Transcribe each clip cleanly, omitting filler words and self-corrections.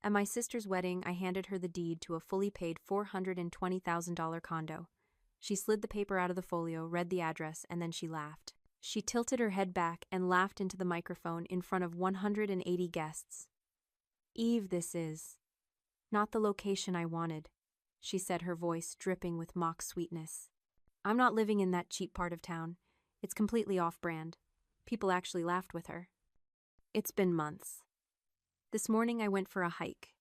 At my sister's wedding, I handed her the deed to a fully paid $420,000 condo. She slid the paper out of the folio, read the address, and then she laughed. She tilted her head back and laughed into the microphone in front of 180 guests. "Eve, this is not the location I wanted," she said, her voice dripping with mock sweetness. "I'm not living in that cheap part of town. It's completely off-brand." People actually laughed with her. It's been months. This morning I went for a hike.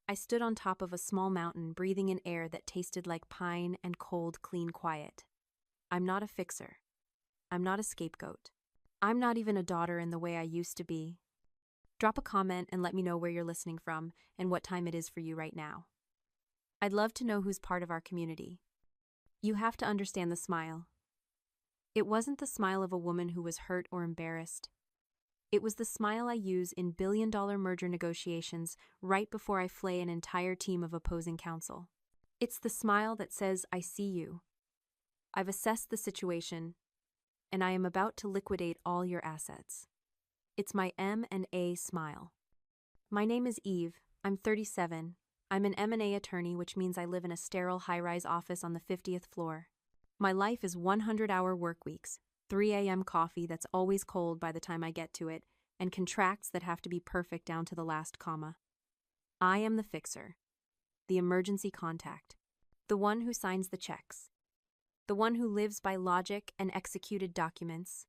I stood on top of a small mountain, breathing in air that tasted like pine and cold, clean quiet. I'm not a fixer. I'm not a scapegoat. I'm not even a daughter in the way I used to be. Drop a comment and let me know where you're listening from and what time it is for you right now. I'd love to know who's part of our community. You have to understand the smile. It wasn't the smile of a woman who was hurt or embarrassed. It was the smile I use in billion-dollar merger negotiations right before I flay an entire team of opposing counsel. It's the smile that says, "I see you. I've assessed the situation, and I am about to liquidate all your assets." It's my M&A smile. My name is Eve. I'm 37. I'm an M&A attorney, which means I live in a sterile high-rise office on the 50th floor. My life is 100-hour work weeks, 3 a.m. coffee that's always cold by the time I get to it, and contracts that have to be perfect down to the last comma. I am the fixer, the emergency contact, the one who signs the checks, the one who lives by logic and executed documents.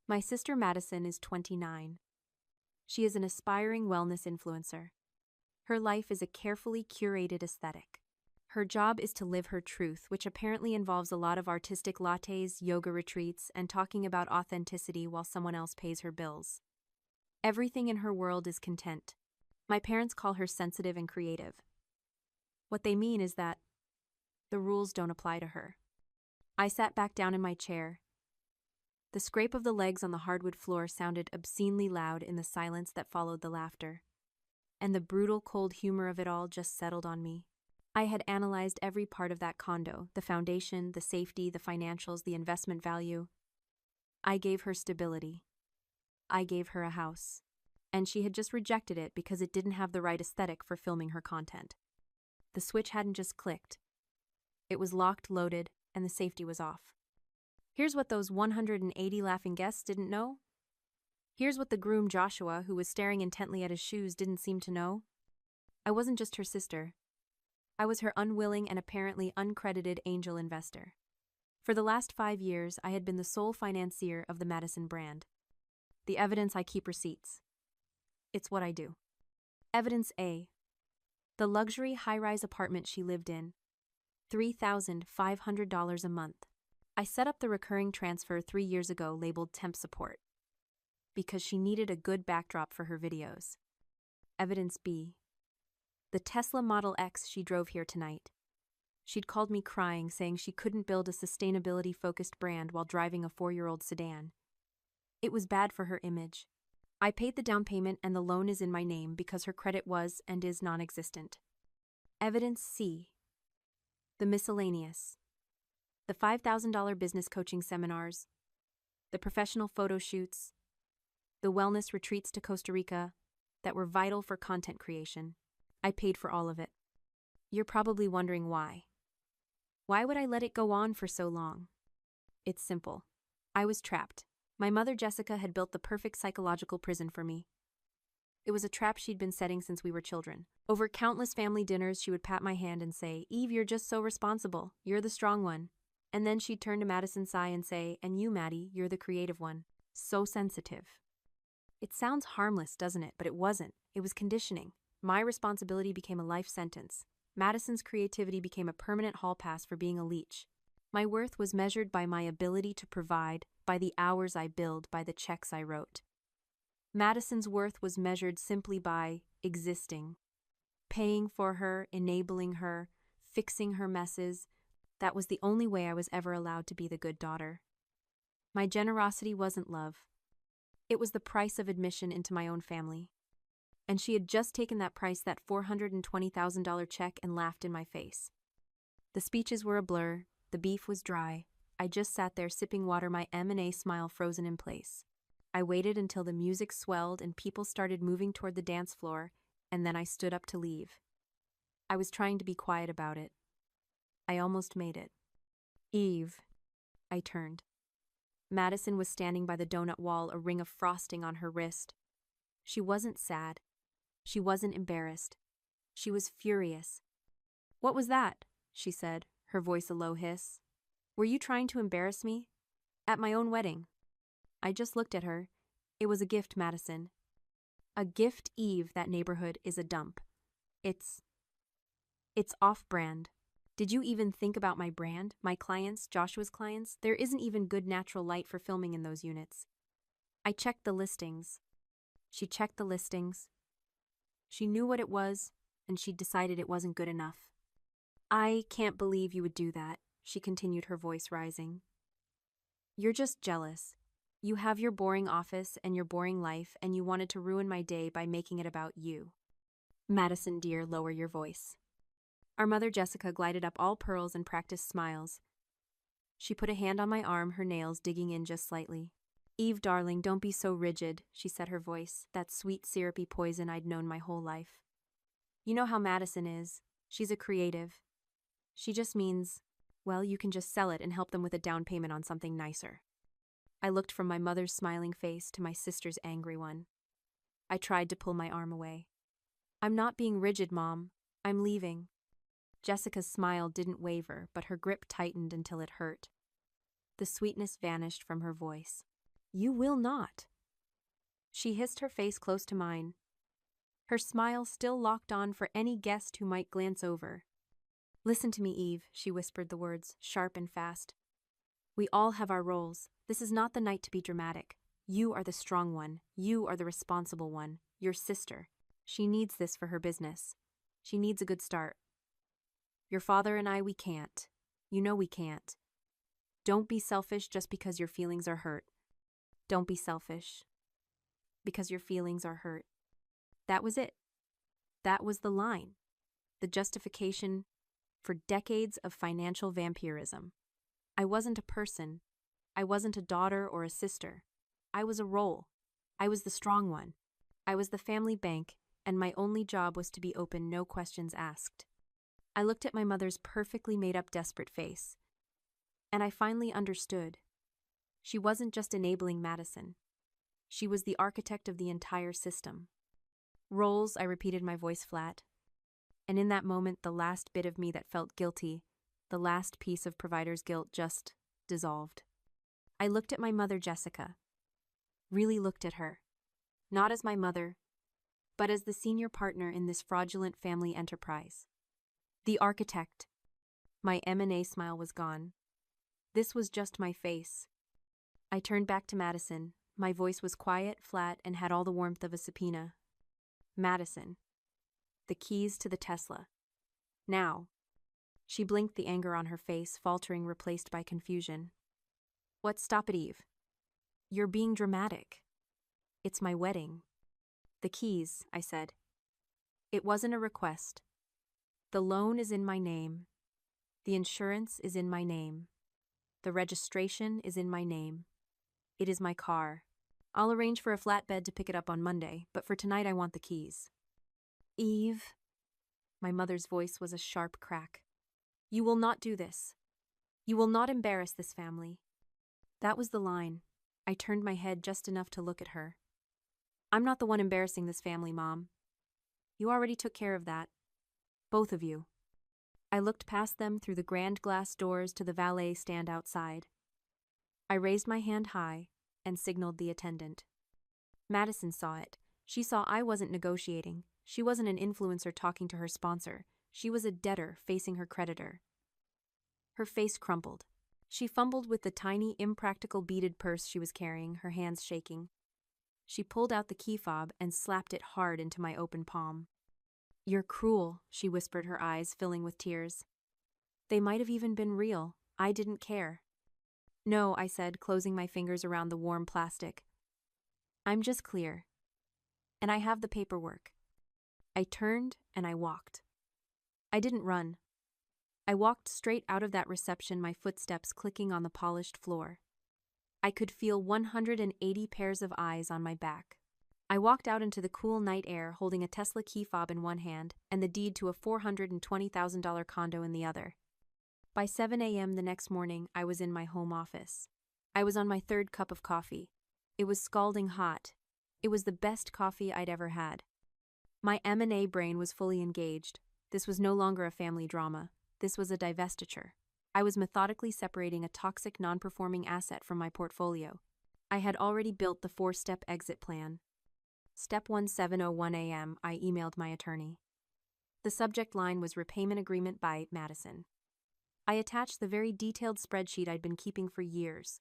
My sister Madison is 29. She is an aspiring wellness influencer. Her life is a carefully curated aesthetic. Her job is to live her truth, which apparently involves a lot of artistic lattes, yoga retreats, and talking about authenticity while someone else pays her bills. Everything in her world is content. My parents call her sensitive and creative. What they mean is that the rules don't apply to her. I sat back down in my chair. The scrape of the legs on the hardwood floor sounded obscenely loud in the silence that followed the laughter. And the brutal, cold humor of it all just settled on me. I had analyzed every part of that condo, the foundation, the safety, the financials, the investment value. I gave her stability. I gave her a house. And she had just rejected it because it didn't have the right aesthetic for filming her content. The switch hadn't just clicked. It was locked, loaded, and the safety was off. Here's what those 180 laughing guests didn't know. Here's what the groom Joshua, who was staring intently at his shoes, didn't seem to know. I wasn't just her sister. I was her unwilling and apparently uncredited angel investor. For the last 5 years, I had been the sole financier of the Madison brand. The evidence: I keep receipts. It's what I do. Evidence A. The luxury high-rise apartment she lived in. $3,500 a month. I set up the recurring transfer 3 years ago labeled temp support, because she needed a good backdrop for her videos. Evidence B. The Tesla Model X she drove here tonight. She'd called me crying, saying she couldn't build a sustainability-focused brand while driving a 4-year-old sedan. It was bad for her image. I paid the down payment and the loan is in my name because her credit was and is non-existent. Evidence C. The miscellaneous. The $5,000 business coaching seminars, the professional photo shoots, the wellness retreats to Costa Rica that were vital for content creation. I paid for all of it. You're probably wondering why. Why would I let it go on for so long? It's simple. I was trapped. My mother Jessica had built the perfect psychological prison for me. It was a trap she'd been setting since we were children. Over countless family dinners, she would pat my hand and say, "Eve, you're just so responsible. You're the strong one." And then she'd turn to Madison Sy and say, "And you, Maddie, you're the creative one. So sensitive." It sounds harmless, doesn't it? But it wasn't. It was conditioning. My responsibility became a life sentence. Madison's creativity became a permanent hall pass for being a leech. My worth was measured by my ability to provide, by the hours I billed, by the checks I wrote. Madison's worth was measured simply by existing. Paying for her, enabling her, fixing her messes. That was the only way I was ever allowed to be the good daughter. My generosity wasn't love. It was the price of admission into my own family. And she had just taken that price, that $420,000 check, and laughed in my face. The speeches were a blur. The beef was dry. I just sat there sipping water, my M&A smile frozen in place. I waited until the music swelled and people started moving toward the dance floor, and then I stood up to leave. I was trying to be quiet about it. I almost made it. Eve. I turned. Madison was standing by the donut wall, a ring of frosting on her wrist. She wasn't sad. She wasn't embarrassed. She was furious. "What was that?" she said, her voice a low hiss. "Were you trying to embarrass me? At my own wedding?" I just looked at her. "It was a gift, Madison." "A gift, Eve, that neighborhood is a dump. It's off-brand. Did you even think about my brand, my clients, Joshua's clients? There isn't even good natural light for filming in those units." I checked the listings. She checked the listings. She knew what it was, and she decided it wasn't good enough. "I can't believe you would do that," she continued, her voice rising. "You're just jealous. You have your boring office and your boring life, and you wanted to ruin my day by making it about you." "Madison, dear, lower your voice." Our mother Jessica glided up, all pearls and practiced smiles. She put a hand on my arm, her nails digging in just slightly. "Eve, darling, don't be so rigid," she said, her voice, that sweet, syrupy poison I'd known my whole life. "You know how Madison is. She's a creative. She just means, well, you can just sell it and help them with a down payment on something nicer." I looked from my mother's smiling face to my sister's angry one. I tried to pull my arm away. "I'm not being rigid, Mom. I'm leaving." Jessica's smile didn't waver, but her grip tightened until it hurt. The sweetness vanished from her voice. "You will not." She hissed, her face close to mine. Her smile still locked on for any guest who might glance over. "Listen to me, Eve," she whispered the words, sharp and fast. "We all have our roles. This is not the night to be dramatic. You are the strong one. You are the responsible one. Your sister. She needs this for her business. She needs a good start. Your father and I, we can't. You know we can't. Don't be selfish just because your feelings are hurt. Don't be selfish because your feelings are hurt." That was it. That was the line. The justification for decades of financial vampirism. I wasn't a person. I wasn't a daughter or a sister. I was a role. I was the strong one. I was the family bank, and my only job was to be open, no questions asked. I looked at my mother's perfectly made-up, desperate face, and I finally understood. She wasn't just enabling Madison. She was the architect of the entire system. "Roles," I repeated, my voice flat. And in that moment, the last bit of me that felt guilty, the last piece of provider's guilt, just dissolved. I looked at my mother, Jessica. Really looked at her. Not as my mother, but as the senior partner in this fraudulent family enterprise. The architect. My M&A smile was gone. This was just my face. I turned back to Madison. My voice was quiet, flat, and had all the warmth of a subpoena. "Madison. The keys to the Tesla. Now." She blinked, the anger on her face, faltering, replaced by confusion. "What? Stop it, Eve. You're being dramatic. It's my wedding." "The keys," I said. "It wasn't a request. The loan is in my name. The insurance is in my name. The registration is in my name. It is my car. I'll arrange for a flatbed to pick it up on Monday, but for tonight I want the keys." "Eve." My mother's voice was a sharp crack. "You will not do this. You will not embarrass this family." That was the line. I turned my head just enough to look at her. "I'm not the one embarrassing this family, Mom. You already took care of that. Both of you." I looked past them through the grand glass doors to the valet stand outside. I raised my hand high and signaled the attendant. Madison saw it. She saw I wasn't negotiating. She wasn't an influencer talking to her sponsor. She was a debtor facing her creditor. Her face crumpled. She fumbled with the tiny, impractical beaded purse she was carrying, her hands shaking. She pulled out the key fob and slapped it hard into my open palm. "You're cruel," she whispered, her eyes filling with tears. They might have even been real. I didn't care. "No," I said, closing my fingers around the warm plastic. "I'm just clear. And I have the paperwork." I turned and I walked. I didn't run. I walked straight out of that reception, my footsteps clicking on the polished floor. I could feel 180 pairs of eyes on my back. I walked out into the cool night air holding a Tesla key fob in one hand and the deed to a $420,000 condo in the other. By 7 a.m. the next morning, I was in my home office. I was on my third cup of coffee. It was scalding hot. It was the best coffee I'd ever had. My M&A brain was fully engaged. This was no longer a family drama. This was a divestiture. I was methodically separating a toxic non-performing asset from my portfolio. I had already built the 4-step exit plan. Step 1, 7:01 a.m., I emailed my attorney. The subject line was Repayment Agreement by Madison. I attached the very detailed spreadsheet I'd been keeping for years.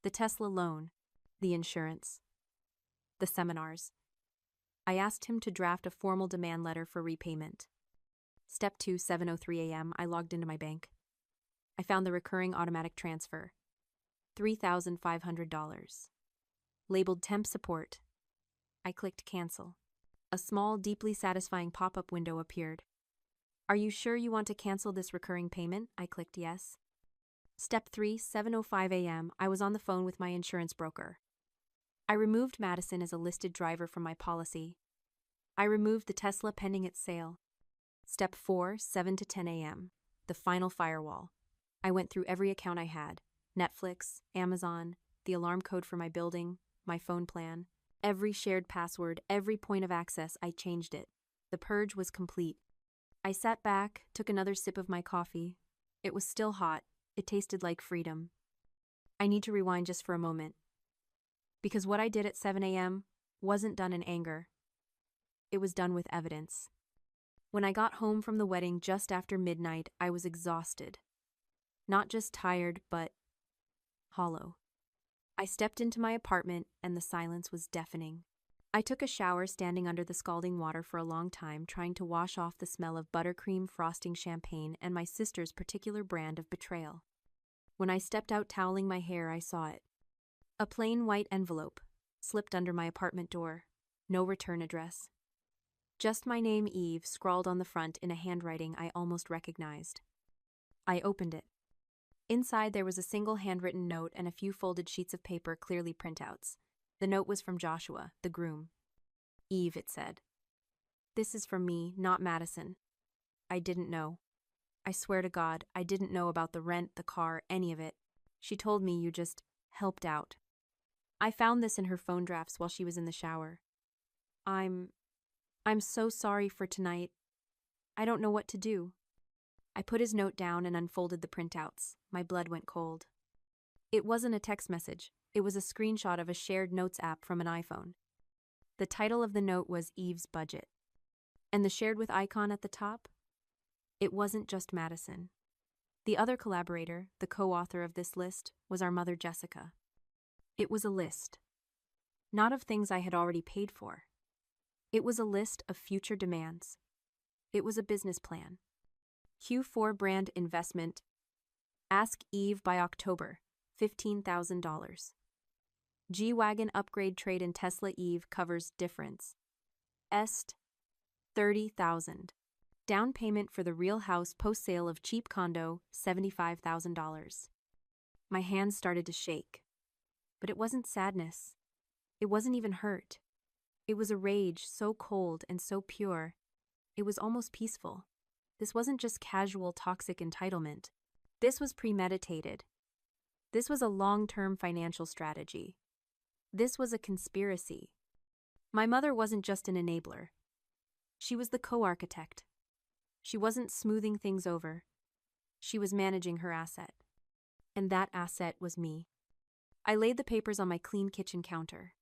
The Tesla loan, the insurance, the seminars. I asked him to draft a formal demand letter for repayment. Step 2, 7:03 a.m., I logged into my bank. I found the recurring automatic transfer, $3,500. Labeled Temp Support. I clicked Cancel. A small, deeply satisfying pop-up window appeared. Are you sure you want to cancel this recurring payment? I clicked Yes. Step 3, 7:05 a.m., I was on the phone with my insurance broker. I removed Madison as a listed driver from my policy. I removed the Tesla pending its sale. Step 4, 7 to 10 a.m., the final firewall. I went through every account I had: Netflix, Amazon, the alarm code for my building, my phone plan. Every shared password, every point of access, I changed it. The purge was complete. I sat back, took another sip of my coffee. It was still hot. It tasted like freedom. I need to rewind just for a moment. Because what I did at 7 a.m. wasn't done in anger. It was done with evidence. When I got home from the wedding just after midnight, I was exhausted. Not just tired, but hollow. I stepped into my apartment and the silence was deafening. I took a shower standing under the scalding water for a long time, trying to wash off the smell of buttercream frosting champagne and my sister's particular brand of betrayal. When I stepped out toweling my hair, I saw it. A plain white envelope, slipped under my apartment door. No return address. Just my name, Eve, scrawled on the front in a handwriting I almost recognized. I opened it. Inside there was a single handwritten note and a few folded sheets of paper, clearly printouts. The note was from Joshua, the groom. Eve, it said. This is from me, not Madison. I didn't know. I swear to God, I didn't know about the rent, the car, any of it. She told me you just helped out. I found this in her phone drafts while she was in the shower. I'm so sorry for tonight. I don't know what to do. I put his note down and unfolded the printouts. My blood went cold. It wasn't a text message. It was a screenshot of a shared notes app from an iPhone. The title of the note was Eve's Budget. And the shared with icon at the top? It wasn't just Madison. The other collaborator, the co-author of this list, was our mother Jessica. It was a list. Not of things I had already paid for. It was a list of future demands. It was a business plan. Q4 brand investment. Ask Eve by October, $15,000. G-Wagon upgrade trade in Tesla Eve covers difference. Est, $30,000. Down payment for the real house post-sale of cheap condo, $75,000. My hands started to shake. But it wasn't sadness. It wasn't even hurt. It was a rage so cold and so pure. It was almost peaceful. This wasn't just casual toxic entitlement. This was premeditated. This was a long-term financial strategy. This was a conspiracy. My mother wasn't just an enabler. She was the co-architect. She wasn't smoothing things over. She was managing her asset. And that asset was me. I laid the papers on my clean kitchen counter.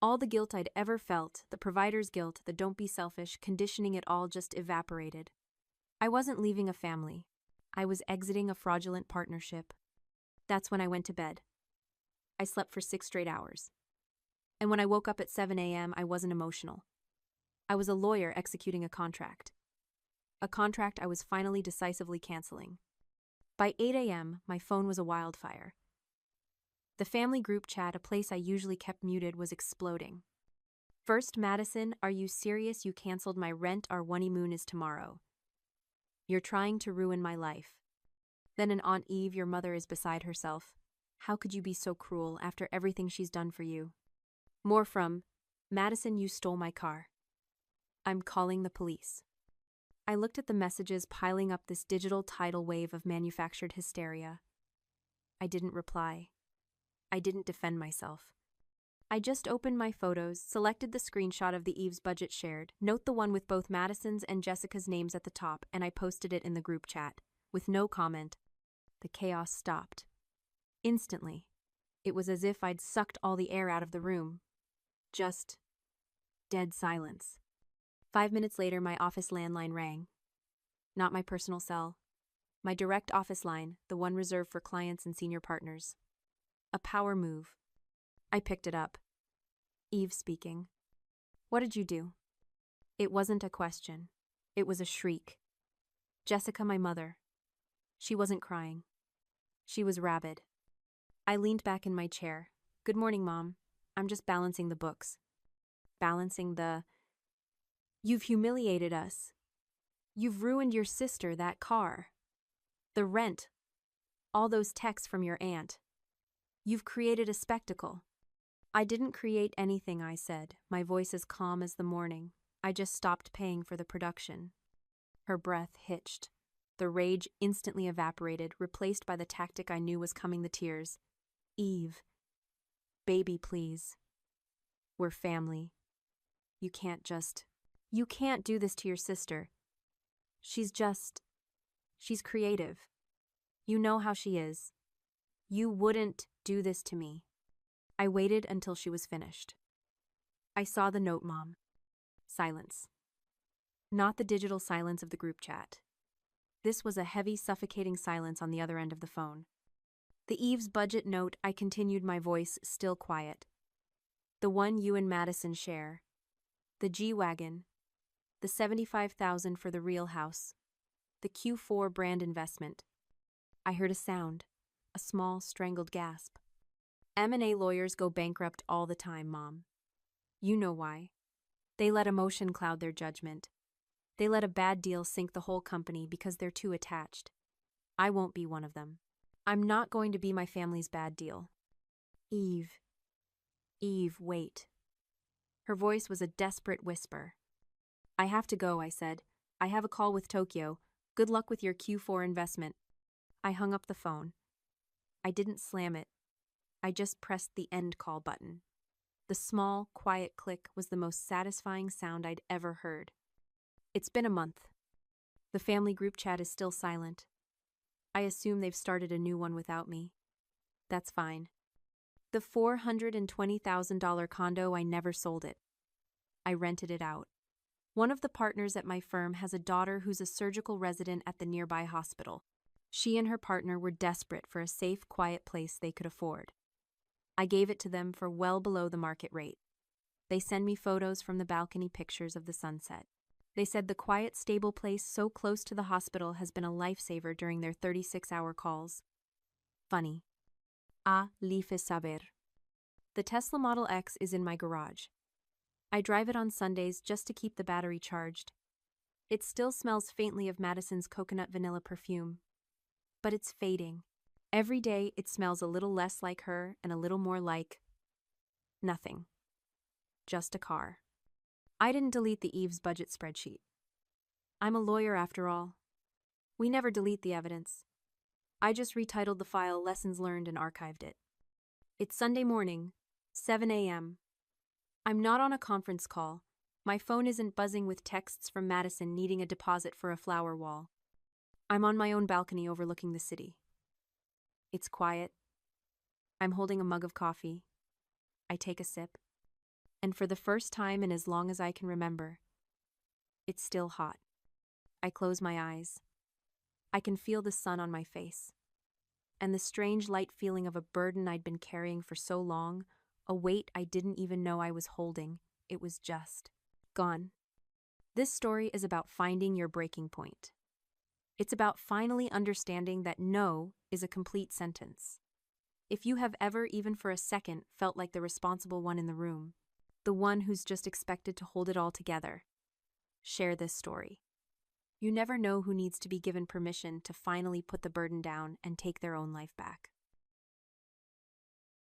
All the guilt I'd ever felt, the provider's guilt, the don't be selfish, conditioning it all just evaporated. I wasn't leaving a family. I was exiting a fraudulent partnership. That's when I went to bed. I slept for 6 straight hours. And when I woke up at 7 a.m., I wasn't emotional. I was a lawyer executing a contract. A contract I was finally decisively canceling. By 8 a.m., my phone was a wildfire. The family group chat, a place I usually kept muted, was exploding. First, Madison, are you serious? You canceled my rent. Our honeymoon is tomorrow. You're trying to ruin my life. Then an Aunt Eve, your mother is beside herself. How could you be so cruel after everything she's done for you? More from, Madison, you stole my car. I'm calling the police. I looked at the messages piling up this digital tidal wave of manufactured hysteria. I didn't reply. I didn't defend myself. I just opened my photos, selected the screenshot of the Eve's budget shared, note the one with both Madison's and Jessica's names at the top, and I posted it in the group chat. With no comment, the chaos stopped. Instantly. It was as if I'd sucked all the air out of the room. Just dead silence. 5 minutes later, my office landline rang. Not my personal cell. My direct office line, the one reserved for clients and senior partners. A power move. I picked it up. Eve speaking. What did you do? It wasn't a question. It was a shriek. Jessica, my mother. She wasn't crying. She was rabid. I leaned back in my chair. Good morning, Mom. I'm just balancing the books. Balancing the... You've humiliated us. You've ruined your sister, that car. The rent. All those texts from your aunt. You've created a spectacle. I didn't create anything, I said, my voice as calm as the morning. I just stopped paying for the production. Her breath hitched. The rage instantly evaporated, replaced by the tactic I knew was coming, the tears. Eve. Baby, please. We're family. You can't do this to your sister. She's creative. You know how she is. You wouldn't do this to me. I waited until she was finished. I saw the note, Mom. Silence. Not the digital silence of the group chat. This was a heavy, suffocating silence on the other end of the phone. The Eve's budget note, I continued, my voice still quiet. The one you and Madison share. The G-Wagon. The $75,000 for the real house. The Q4 brand investment. I heard a sound. A small, strangled gasp. M&A lawyers go bankrupt all the time, Mom. You know why. They let emotion cloud their judgment. They let a bad deal sink the whole company because they're too attached. I won't be one of them. I'm not going to be my family's bad deal. Eve, wait. Her voice was a desperate whisper. I have to go, I said. I have a call with Tokyo. Good luck with your Q4 investment. I hung up the phone. I didn't slam it. I just pressed the end call button. The small, quiet click was the most satisfying sound I'd ever heard. It's been a month. The family group chat is still silent. I assume they've started a new one without me. That's fine. The $420,000 condo, I never sold it. I rented it out. One of the partners at my firm has a daughter who's a surgical resident at the nearby hospital. She and her partner were desperate for a safe, quiet place they could afford. I gave it to them for well below the market rate. They send me photos from the balcony, pictures of the sunset. They said the quiet, stable place so close to the hospital has been a lifesaver during their 36-hour calls. Funny. Li fait saber. The Tesla Model X is in my garage. I drive it on Sundays just to keep the battery charged. It still smells faintly of Madison's coconut vanilla perfume. But it's fading. Every day it smells a little less like her and a little more like... nothing. Just a car. I didn't delete the Eve's budget spreadsheet. I'm a lawyer after all. We never delete the evidence. I just retitled the file Lessons Learned and archived it. It's Sunday morning, 7 a.m. I'm not on a conference call. My phone isn't buzzing with texts from Madison needing a deposit for a flower wall. I'm on my own balcony overlooking the city. It's quiet. I'm holding a mug of coffee. I take a sip. And for the first time in as long as I can remember, it's still hot. I close my eyes. I can feel the sun on my face. And the strange light feeling of a burden I'd been carrying for so long, a weight I didn't even know I was holding, it was just gone. This story is about finding your breaking point. It's about finally understanding that no is a complete sentence. If you have ever, even for a second, felt like the responsible one in the room, the one who's just expected to hold it all together, share this story. You never know who needs to be given permission to finally put the burden down and take their own life back.